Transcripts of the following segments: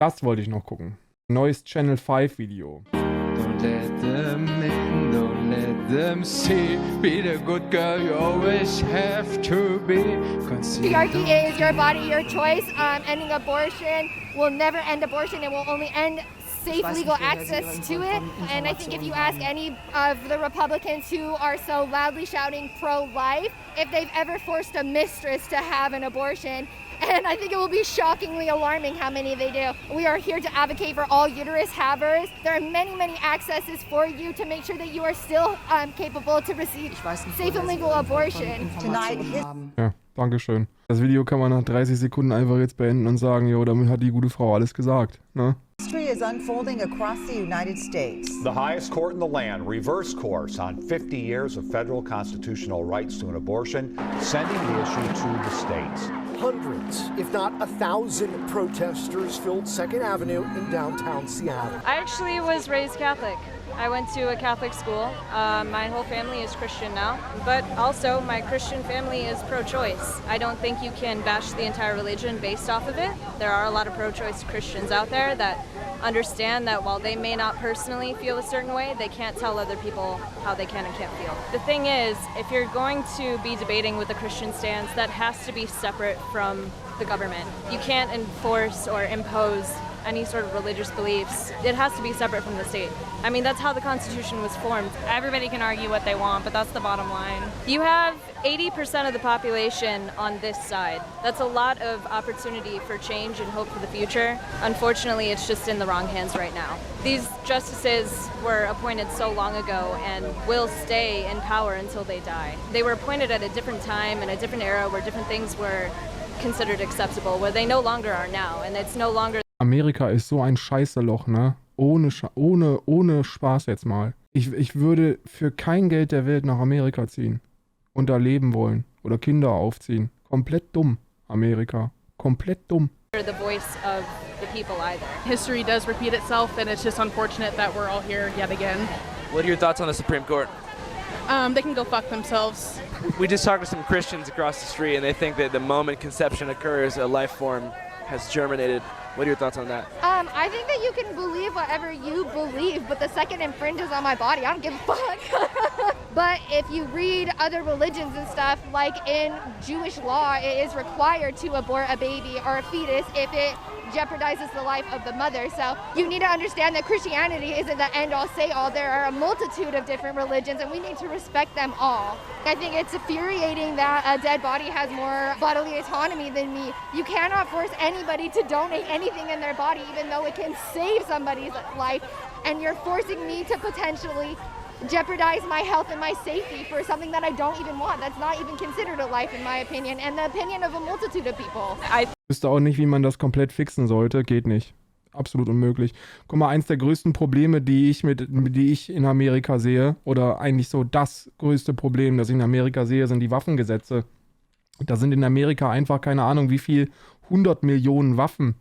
Das wollte ich noch gucken. Neues Channel 5 Video. Don't let them in, don't let them see. Be the good girl you always have to be. Patriarchy is your body, your choice. Ending abortion will never end abortion. It will only end safe legal access to it. And I think if you ask any of the Republicans who are so loudly shouting pro-life, if they've ever forced a mistress to have an abortion, and I think it will be shockingly alarming how many they do. We are here to advocate for all uterus havers. There are many, many accesses for you to make sure that you are still capable to receive safe and legal abortion. Ja, danke schön. Das Video kann man nach 30 Sekunden einfach jetzt beenden und sagen, jo, damit hat die gute Frau alles gesagt, ne? History is unfolding across the United States. The highest court in the land reversed course on 50 years of federal constitutional rights to an abortion, sending the issue to the states. Hundreds, if not 1,000 protesters filled 2nd Avenue in downtown Seattle. I actually was raised Catholic. I went to a Catholic school. My whole family is Christian now, but also my Christian family is pro-choice. I don't think you can bash the entire religion based off of it. There are a lot of pro-choice Christians out there that understand that while they may not personally feel a certain way, they can't tell other people how they can and can't feel. The thing is, if you're going to be debating with a Christian stance, that has to be separate from the government. You can't enforce or impose any sort of religious beliefs. It has to be separate from the state. I mean, that's how the Constitution was formed. Everybody can argue what they want, but that's the bottom line. You have 80% of the population on this side. That's a lot of opportunity for change and hope for the future. Unfortunately, it's just in the wrong hands right now. These justices were appointed so long ago and will stay in power until they die. They were appointed at a different time and a different era where different things were considered acceptable, where they no longer are now, and it's no longer. Amerika ist so ein Scheißeloch, ne? Ohne Spaß jetzt mal. Ich würde für kein Geld der Welt nach Amerika ziehen. Und da leben wollen. Oder Kinder aufziehen. Komplett dumm, Amerika. Komplett dumm. The voice of the people either. History does repeat itself, and it's just unfortunate that we're all here yet again. What are your thoughts on the Supreme Court? They can go fuck themselves. We just talked to some Christians across the street, and they think that the moment conception occurs, a life form has germinated. What are your thoughts on that? I think that you can believe whatever you believe, but the second it infringes on my body, I don't give a fuck. But if you read other religions and stuff, like in Jewish law, it is required to abort a baby or a fetus if it jeopardizes the life of the mother. So you need to understand that Christianity isn't the end-all, say-all. There are a multitude of different religions, and we need to respect them all. I think it's infuriating that a dead body has more bodily autonomy than me. You cannot force anybody to donate anything in their body, even though it can save somebody's life. And you're forcing me to potentially jeopardize my health and my safety for something that I don't even want. That's not even considered a life in my opinion, and the opinion of a multitude of people. Ich wüsste auch nicht, wie man das komplett fixen sollte. Geht nicht. Absolut unmöglich. Guck mal, eins der größten Probleme, die ich in Amerika sehe, oder eigentlich so das größte Problem, das ich in Amerika sehe, sind die Waffengesetze. Da sind in Amerika einfach keine Ahnung, wie viel 100 Millionen Waffen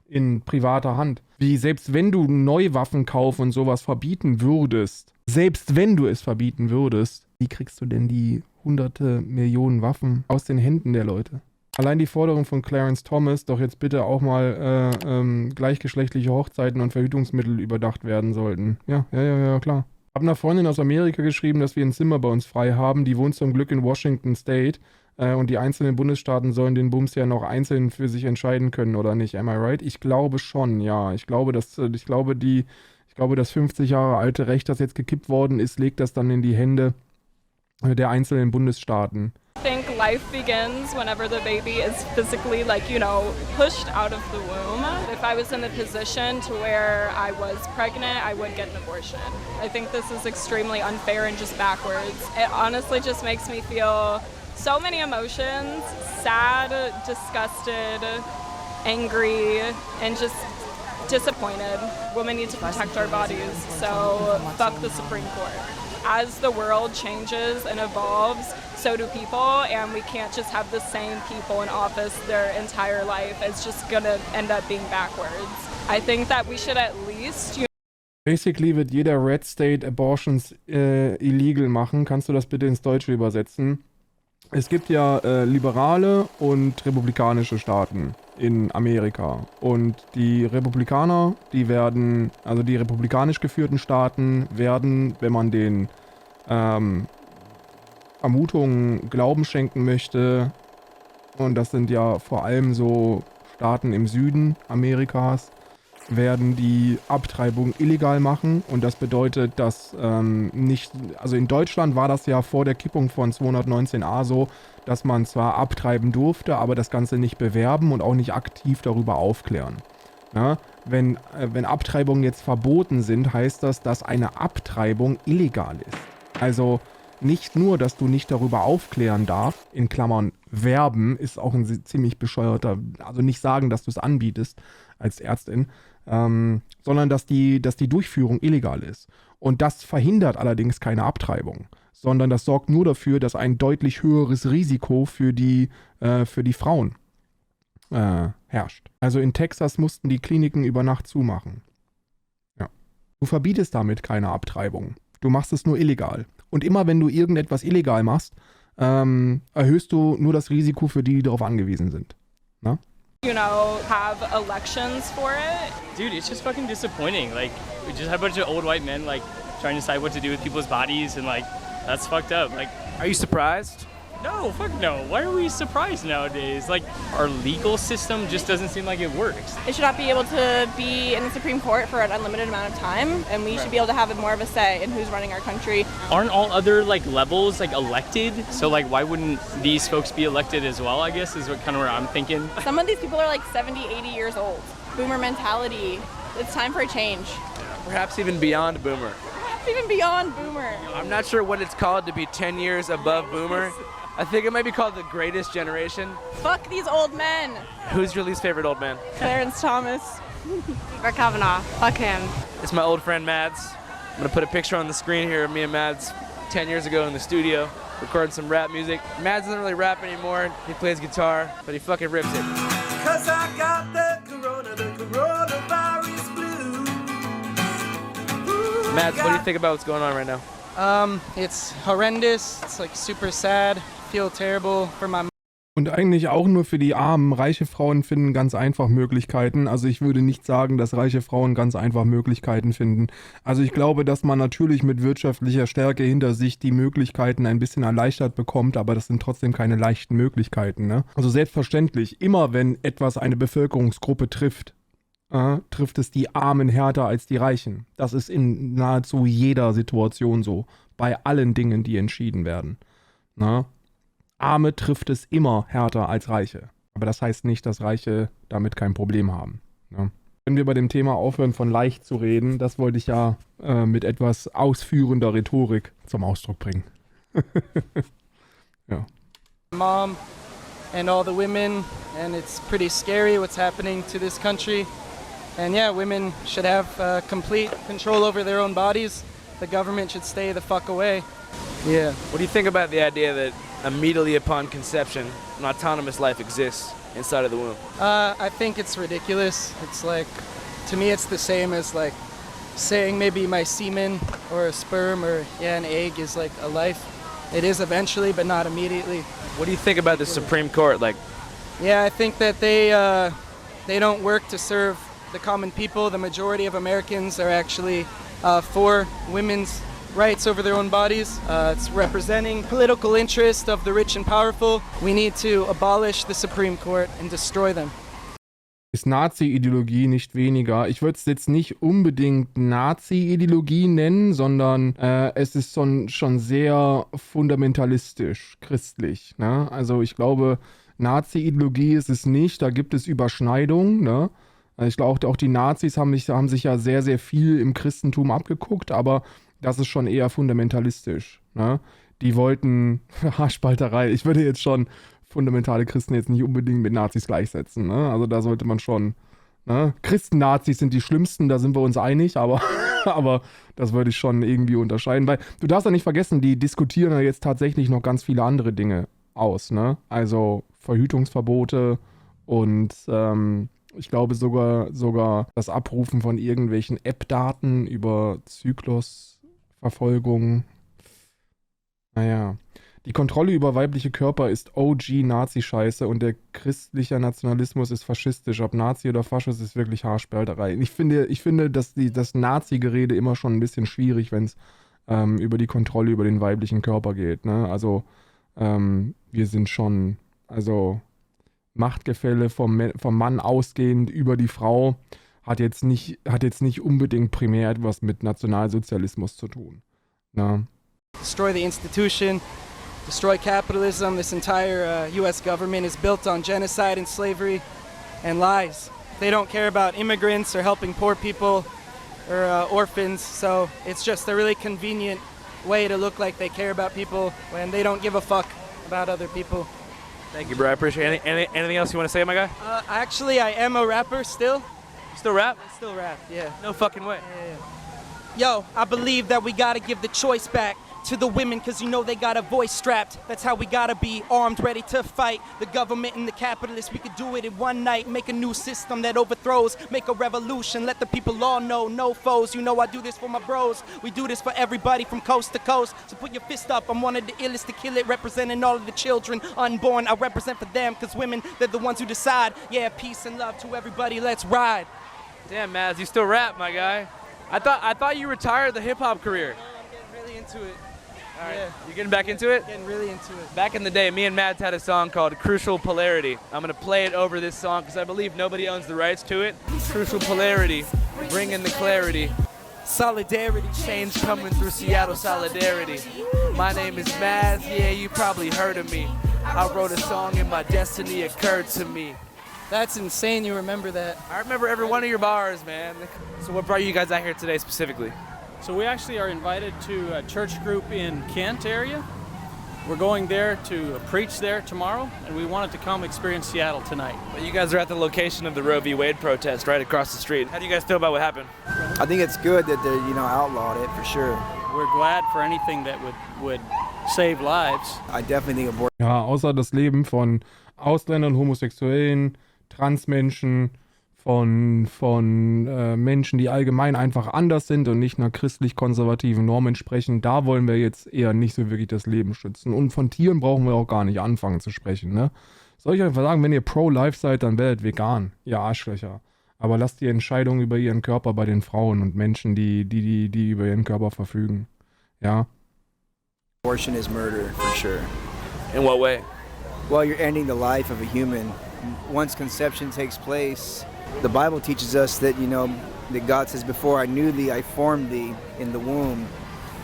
in privater Hand. Wie selbst wenn du Neuwaffenkauf und sowas verbieten würdest, selbst wenn du es verbieten würdest, wie kriegst du denn die hunderte Millionen Waffen aus den Händen der Leute? Allein die Forderung von Clarence Thomas, doch jetzt bitte auch mal gleichgeschlechtliche Hochzeiten und Verhütungsmittel überdacht werden sollten. Ja, klar. Hab einer Freundin aus Amerika geschrieben, dass wir ein Zimmer bei uns frei haben. Die wohnt zum Glück in Washington State. Und die einzelnen Bundesstaaten sollen den Bums ja noch einzeln für sich entscheiden können, oder nicht? Am I right? Ich glaube schon, ja. Ich glaube, das 50 Jahre alte Recht, das jetzt gekippt worden ist, legt das dann in die Hände der einzelnen Bundesstaaten. I think life begins whenever the baby is physically, like, you know, pushed out of the womb. If I was in the position to where I was pregnant, I would get an abortion. I think this is extremely unfair and just backwards. It honestly just makes me feel so many emotions: sad, disgusted, angry, and just disappointed. Women need to protect our bodies, so fuck the Supreme Court. As the world changes and evolves, so do people, and we can't just have the same people in office their entire life. It's just gonna end up being backwards. I think that we should at least, Basically wird jeder Red State Abortions illegal machen. Kannst du das bitte ins Deutsche übersetzen? Es gibt ja liberale und republikanische Staaten. in Amerika. Und die Republikaner, die republikanisch geführten Staaten werden, wenn man den Vermutungen Glauben schenken möchte, und das sind ja vor allem so Staaten im Süden Amerikas, werden die Abtreibung illegal machen. Und das bedeutet, dass also in Deutschland war das ja vor der Kippung von 219a so, dass man zwar abtreiben durfte, aber das Ganze nicht bewerben und auch nicht aktiv darüber aufklären. Ja, wenn Abtreibungen jetzt verboten sind, heißt das, dass eine Abtreibung illegal ist. Also nicht nur, dass du nicht darüber aufklären darfst, in Klammern werben, ist auch ein ziemlich bescheuerter, also nicht sagen, dass du es anbietest als Ärztin, sondern dass die Durchführung illegal ist. Und das verhindert allerdings keine Abtreibung, sondern das sorgt nur dafür, dass ein deutlich höheres Risiko für die Frauen herrscht. Also in Texas mussten die Kliniken über Nacht zumachen. Ja. Du verbietest damit keine Abtreibung. Du machst es nur illegal. Und immer wenn du irgendetwas illegal machst, erhöhst du nur das Risiko für die darauf angewiesen sind. Na? You know, have elections for it. Dude, it's just fucking disappointing. Like, we just have a bunch of old white men, like, trying to decide what to do with people's bodies, and, like, that's fucked up. Like, are you surprised? No, fuck no. Why are we surprised nowadays? Like, our legal system just doesn't seem like it works. It should not be able to be in the Supreme Court for an unlimited amount of time, and we should be able to have more of a say in who's running our country. Aren't all other, like, levels, like, elected? So, like, why wouldn't these folks be elected as well, I guess, is what kind of where I'm thinking. Some of these people are, like, 70, 80 years old. Boomer mentality. It's time for a change. Perhaps even beyond boomer. Perhaps even beyond boomer. I'm not sure what it's called to be 10 years above boomer. I think it might be called the greatest generation. Fuck these old men. Who's your least favorite old man? Clarence Thomas. Brett Kavanaugh. Fuck him. It's my old friend Mads. I'm gonna put a picture on the screen here of me and Mads 10 years ago in the studio, recording some rap music. Mads doesn't really rap anymore. He plays guitar, but he fucking rips it. 'Cause I got the coronavirus blues. Mads, what do you think about what's going on right now? It's horrendous. It's like super sad. Feel terrible for my. Und eigentlich auch nur für die Armen. Reiche Frauen finden ganz einfach Möglichkeiten. Also ich würde nicht sagen, dass reiche Frauen ganz einfach Möglichkeiten finden. Also ich glaube, dass man natürlich mit wirtschaftlicher Stärke hinter sich die Möglichkeiten ein bisschen erleichtert bekommt, aber das sind trotzdem keine leichten Möglichkeiten, ne? Also selbstverständlich, immer wenn etwas eine Bevölkerungsgruppe trifft, trifft es die Armen härter als die Reichen. Das ist in nahezu jeder Situation so. Bei allen Dingen, die entschieden werden. Na? Arme trifft es immer härter als Reiche. Aber das heißt nicht, dass Reiche damit kein Problem haben. Ne? Wenn wir bei dem Thema aufhören, von leicht zu reden, das wollte ich ja mit etwas ausführender Rhetorik zum Ausdruck bringen. Ja. Mom and all the women, and it's pretty scary what's happening to this country. And yeah, women should have complete control over their own bodies. The government should stay the fuck away. Yeah. What do you think about the idea that immediately upon conception, an autonomous life exists inside of the womb? I think it's ridiculous. It's like, to me it's the same as like saying maybe my semen or a sperm or an egg is like a life. It is eventually, but not immediately. What do you think about the Supreme Court? Like, yeah, I think that they don't work to serve the common people. The majority of Americans are actually for women's rights over their own bodies. It's representing political interest of the rich and powerful. We need to abolish the Supreme Court and destroy them. Ist Nazi-Ideologie nicht weniger. Ich würde es jetzt nicht unbedingt Nazi-Ideologie nennen, sondern es ist schon sehr fundamentalistisch, christlich. Ne? Also ich glaube, Nazi-Ideologie ist es nicht, da gibt es Überschneidungen. Ne? Ich glaube, auch die Nazis haben sich ja sehr, sehr viel im Christentum abgeguckt, aber das ist schon eher fundamentalistisch. Ne? Die wollten Haarspalterei. Ich würde jetzt schon fundamentale Christen jetzt nicht unbedingt mit Nazis gleichsetzen. Ne? Also da sollte man schon. Ne? Christen-Nazis sind die schlimmsten, da sind wir uns einig, aber das würde ich schon irgendwie unterscheiden. Weil du darfst ja nicht vergessen, die diskutieren ja jetzt tatsächlich noch ganz viele andere Dinge aus. Ne? Also Verhütungsverbote und ich glaube sogar das Abrufen von irgendwelchen App-Daten über Zyklusverfolgung. Naja. Die Kontrolle über weibliche Körper ist OG-Nazi-Scheiße und der christliche Nationalismus ist faschistisch. Ob Nazi oder Faschist ist wirklich Haarspalterei. Ich finde, dass das Nazi-Gerede immer schon ein bisschen schwierig, wenn es über die Kontrolle über den weiblichen Körper geht. Ne? Also wir sind schon, also Machtgefälle vom Mann ausgehend über die Frau hat jetzt nicht unbedingt primär etwas mit Nationalsozialismus zu tun. Ne? Destroy the institution, destroy capitalism. This entire US government is built on genocide and slavery and lies. They don't care about immigrants or helping poor people or orphans, so it's just a really convenient way to look like they care about people when they don't give a fuck about other people. Thank you, bro. I appreciate it. Anything else you want to say, my guy? Actually, I am a rapper still. You still rap? I still rap, yeah. No fucking way. Yeah. Yo, I believe that we gotta give the choice back to the women, cause you know they got a voice strapped. That's how we gotta be, armed, ready to fight the government and the capitalists. We could do it in one night, make a new system that overthrows, make a revolution, let the people all know, no foes. You know I do this for my bros, we do this for everybody from coast to coast. So put your fist up, I'm one of the illest to kill it, representing all of the children unborn. I represent for them, cause women, they're the ones who decide. Yeah, peace and love to everybody, let's ride. Damn, Maz, you still rap, my guy. I thought you retired the hip-hop career. I'm getting really into it. All right. Yeah. You getting back into it? Getting really into it. Back in the day, me and Mads had a song called Crucial Polarity. I'm going to play it over this song because I believe nobody owns the rights to it. Crucial Polarity, bringing the clarity. Solidarity. Change coming through Seattle solidarity. My name is Mads, yeah, you probably heard of me. I wrote a song and my destiny occurred to me. That's insane, you remember that. I remember every one of your bars, man. So what brought you guys out here today specifically? So we actually are invited to a church group in Kent area. We're going there to preach there tomorrow, and we wanted to come experience Seattle tonight. Well, you guys are at the location of the Roe v. Wade protest right across the street. How do you guys feel about what happened? I think it's good that they, outlawed it for sure. We're glad for anything that would save lives. I definitely think abortion. Ja, außer das Leben von Ausländern, Homosexuellen, Transmenschen, von Menschen, die allgemein einfach anders sind und nicht einer christlich-konservativen Norm entsprechen, da wollen wir jetzt eher nicht so wirklich das Leben schützen. Und von Tieren brauchen wir auch gar nicht anfangen zu sprechen, ne? Soll ich einfach sagen, wenn ihr pro-life seid, dann werdet vegan, ihr Arschlöcher. Aber lasst die Entscheidung über ihren Körper bei den Frauen und Menschen, die über ihren Körper verfügen. Ja? Abortion is murder, for sure. In what way? Well, you're ending the life of a human. Once conception takes place, the Bible teaches us that, that God says, before I knew thee, I formed thee in the womb.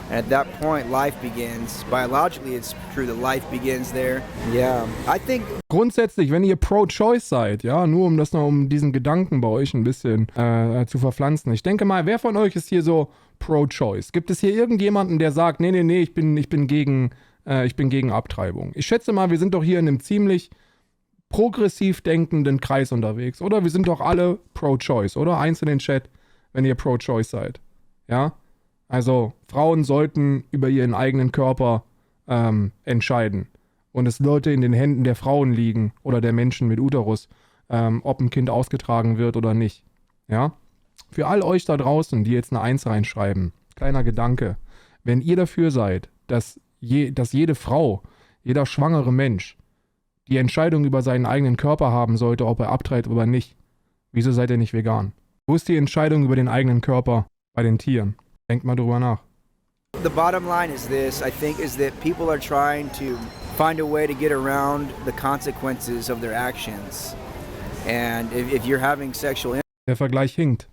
And at that point, life begins. Biologically, it's true that life begins there. Yeah, I think... Grundsätzlich, wenn ihr pro-choice seid, ja, nur um diesen Gedanken bei euch ein bisschen zu verpflanzen. Ich denke mal, wer von euch ist hier so pro-choice? Gibt es hier irgendjemanden, der sagt, nee, ich bin gegen Abtreibung? Ich schätze mal, wir sind doch hier in einem ziemlich progressiv denkenden Kreis unterwegs, oder? Wir sind doch alle pro-choice, oder? Eins in den Chat, wenn ihr pro-choice seid. Ja? Also, Frauen sollten über ihren eigenen Körper entscheiden. Und es sollte in den Händen der Frauen liegen, oder der Menschen mit Uterus, ob ein Kind ausgetragen wird oder nicht. Ja? Für all euch da draußen, die jetzt eine 1 reinschreiben, kleiner Gedanke. Wenn ihr dafür seid, dass jede Frau, jeder schwangere Mensch die Entscheidung über seinen eigenen Körper haben sollte, ob er abtreibt oder nicht. Wieso seid ihr nicht vegan? Wo ist die Entscheidung über den eigenen Körper bei den Tieren? Denkt mal drüber nach. The bottom line is this, I think, is that people are trying to find a way to get around the consequences of their actions. And if you're having sexual... Der Vergleich hinkt.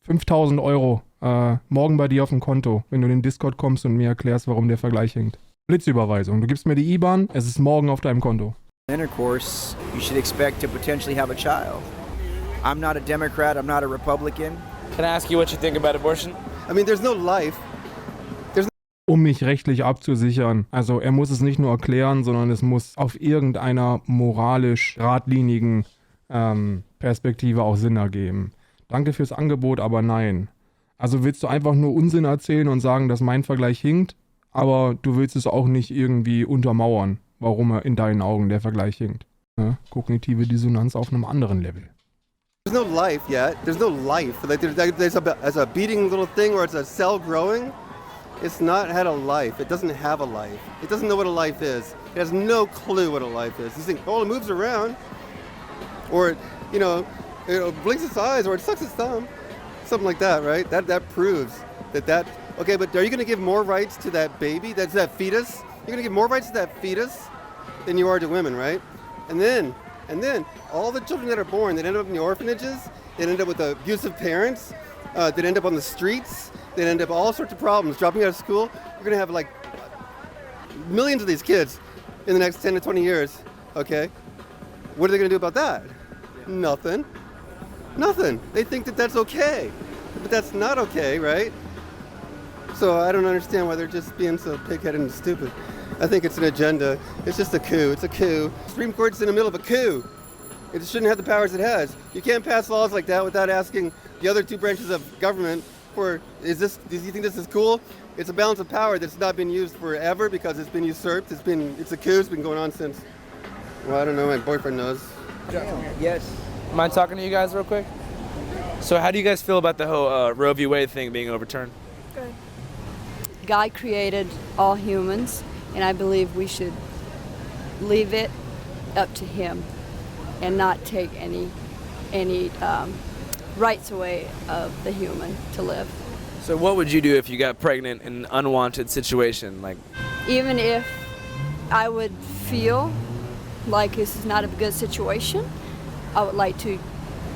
5.000 Euro morgen bei dir auf dem Konto, wenn du in den Discord kommst und mir erklärst, warum der Vergleich hinkt. Blitzüberweisung. Du gibst mir die IBAN, es ist morgen auf deinem Konto. Intercourse, you should expect to potentially have a child. I'm not a Democrat, I'm not a Republican. Can I ask you what you think about abortion? I mean, there's no life. Um mich rechtlich abzusichern. Also er muss es nicht nur erklären, sondern es muss auf irgendeiner moralisch geradlinigen Perspektive auch Sinn ergeben. Danke fürs Angebot, aber nein. Also willst du einfach nur Unsinn erzählen und sagen, dass mein Vergleich hinkt, aber du willst es auch nicht irgendwie untermauern, warum er in deinen Augen der Vergleich hinkt. Ne? Kognitive Dissonanz auf einem anderen Level. There's no life yet. There's no life. Like there's a beating little thing where it's a cell growing. it's not had a life. It doesn't have a life. It doesn't know what a life is. It has no clue what a life is. You think, oh, it moves around, or it blinks its eyes, or it sucks its thumb, something like that, right? That proves that. Okay, but are you going to give more rights to that baby? That's that fetus. You're going to give more rights to that fetus than you are to women, right? And then all the children that are born that end up in the orphanages, that end up with abusive parents, that end up on the streets, that end up all sorts of problems, dropping out of school. You're going to have like millions of these kids in the next 10 to 20 years, okay? What are they going to do about that? Nothing. They think that that's okay, but that's not okay, right? So I don't understand why they're just being so pig-headed and stupid. I think it's an agenda. It's just a coup. It's a coup. Supreme Court's in the middle of a coup. It shouldn't have the powers it has. You can't pass laws like that without asking the other two branches of government for, do you think this is cool? It's a balance of power that's not been used forever because it's been usurped. It's a coup. It's been going on since, well, I don't know, my boyfriend knows. Yes. Mind talking to you guys real quick? So how do you guys feel about the whole Roe v. Wade thing being overturned? Good. God created all humans, and I believe we should leave it up to Him and not take any rights away of the human to live. So what would you do if you got pregnant in an unwanted situation? Like, even if I would feel like this is not a good situation, I would like to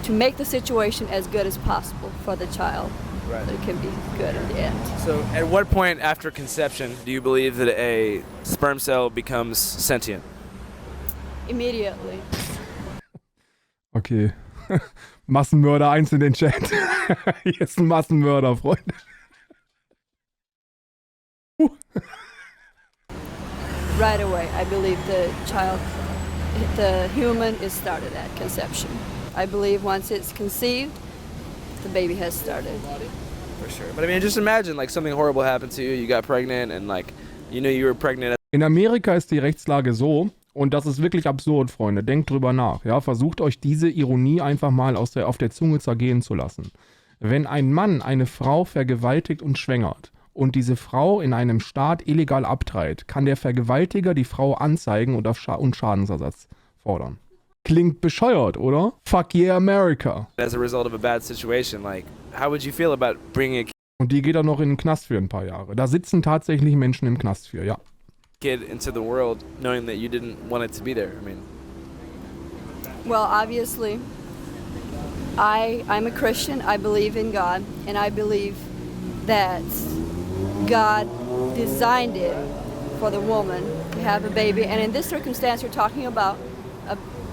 make the situation as good as possible for the child. Right. So it can be good in the end. So at what point after conception do you believe that a sperm cell becomes sentient? Immediately. Okay. Massenmörder 1 in den Chat. Hier ist ein Massenmörder, Freunde. Right away, I believe the human is started at conception. I believe once it's conceived, the baby has started. For sure. But I mean, just imagine like something horrible happened to you, you got pregnant and like, you know you were pregnant. In Amerika ist die Rechtslage so, und das ist wirklich absurd, Freunde, denkt drüber nach, ja, versucht euch diese Ironie einfach mal auf der Zunge zergehen zu lassen. Wenn ein Mann eine Frau vergewaltigt und schwängert und diese Frau in einem Staat illegal abtreibt, kann der Vergewaltiger die Frau anzeigen und Schadensersatz fordern. Klingt bescheuert, oder? Fuck yeah, America. As a result of a bad situation, like, how would you feel about bringing a Und die geht dann noch in den Knast für ein paar Jahre. Da sitzen tatsächlich Menschen im Knast für, ja. kid into the world knowing that you didn't want it to be there? I mean, well, obviously, I'm a Christian. I believe in God, and I believe that God designed it for the woman to have a baby. And in this circumstance, you're talking about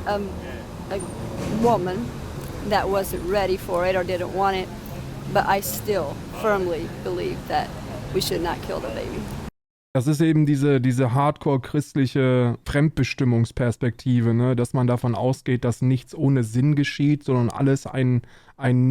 a woman that wasn't ready for it or didn't want it. But I still firmly believe that we should not kill the baby. Das ist eben diese hardcore-christliche Fremdbestimmungsperspektive, ne? Dass man davon ausgeht, dass nichts ohne Sinn geschieht, sondern alles einen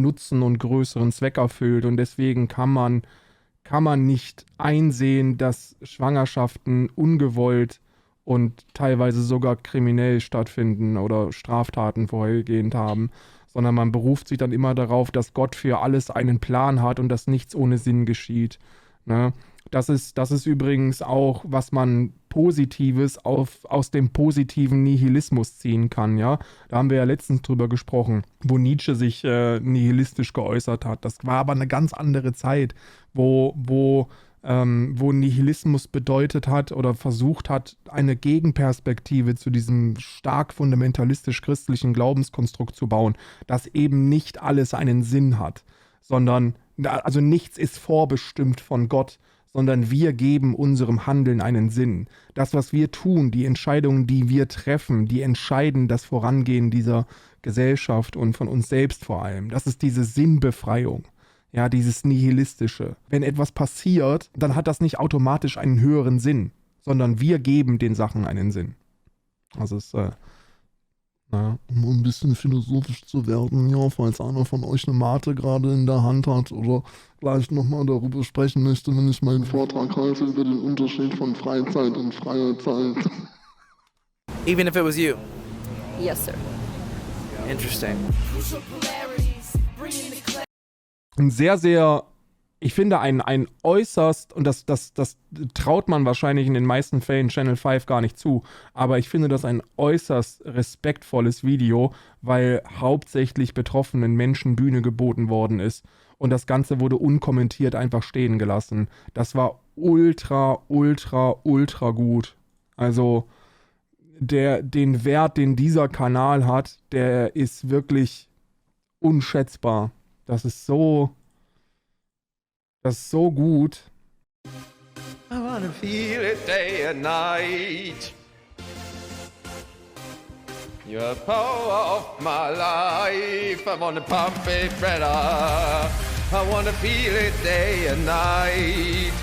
Nutzen und größeren Zweck erfüllt. Und deswegen kann man nicht einsehen, dass Schwangerschaften ungewollt und teilweise sogar kriminell stattfinden oder Straftaten vorhergehend haben, sondern man beruft sich dann immer darauf, dass Gott für alles einen Plan hat und dass nichts ohne Sinn geschieht, ne? Das ist übrigens auch, was man Positives aus dem positiven Nihilismus ziehen kann, ja. Da haben wir ja letztens drüber gesprochen, wo Nietzsche sich nihilistisch geäußert hat. Das war aber eine ganz andere Zeit, wo Nihilismus bedeutet hat oder versucht hat, eine Gegenperspektive zu diesem stark fundamentalistisch-christlichen Glaubenskonstrukt zu bauen, das eben nicht alles einen Sinn hat, sondern, also nichts ist vorbestimmt von Gott, sondern wir geben unserem Handeln einen Sinn. Das, was wir tun, die Entscheidungen, die wir treffen, die entscheiden das Vorangehen dieser Gesellschaft und von uns selbst vor allem. Das ist diese Sinnbefreiung, ja, dieses Nihilistische. Wenn etwas passiert, dann hat das nicht automatisch einen höheren Sinn, sondern wir geben den Sachen einen Sinn. Also es ist, um ein bisschen philosophisch zu werden, ja, falls einer von euch eine Mate gerade in der Hand hat oder gleich nochmal darüber sprechen möchte, wenn ich meinen Vortrag halte über den Unterschied von Freizeit und freier Zeit. even if it was you? Yes, sir. Interesting. Ein sehr, sehr ich finde ein äußerst, und das traut man wahrscheinlich in den meisten Fällen Channel 5 gar nicht zu, aber ich finde das ein äußerst respektvolles Video, weil hauptsächlich betroffenen Menschen Bühne geboten worden ist. Und das Ganze wurde unkommentiert einfach stehen gelassen. Das war ultra, ultra, ultra gut. Also den Wert, den dieser Kanal hat, der ist wirklich unschätzbar. Das ist so gut. I wanna feel it day and night. You're the power of my life. I wanna pump it better. I wanna feel it day and night.